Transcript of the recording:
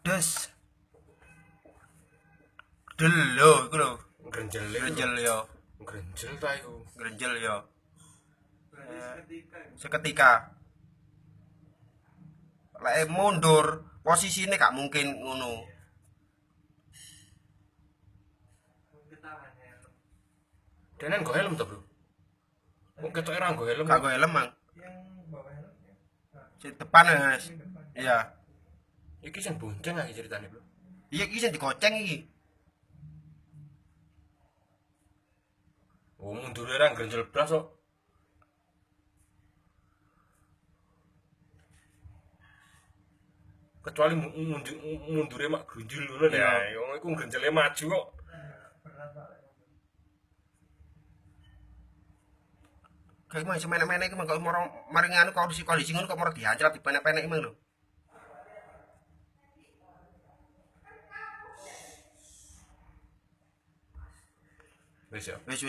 Des. Del yo iku lho. Grenjel Grenjel yo. Grenjel ta iku. Grenjel yo. Seketika. Lek mundur, posisine gak mungkin ngono. Denen go helm to, Bro. Wong ketok ora nggo helm. Gak go helm, Mang. Sing depan, Mas. Iya. Iki sing bonceng iki ceritane, Bro. Iya iki sing digoceng iki. Oh, mundure ra grenjel blas kok. Kecuali mundure mak grunjul ngono ya. Wong iku grenjele maju kok. Kayak mah semene-mene iki kok maring anu kondisi ngono kok moro diancrat dipenek-penek emang lho. Wis ya. Wis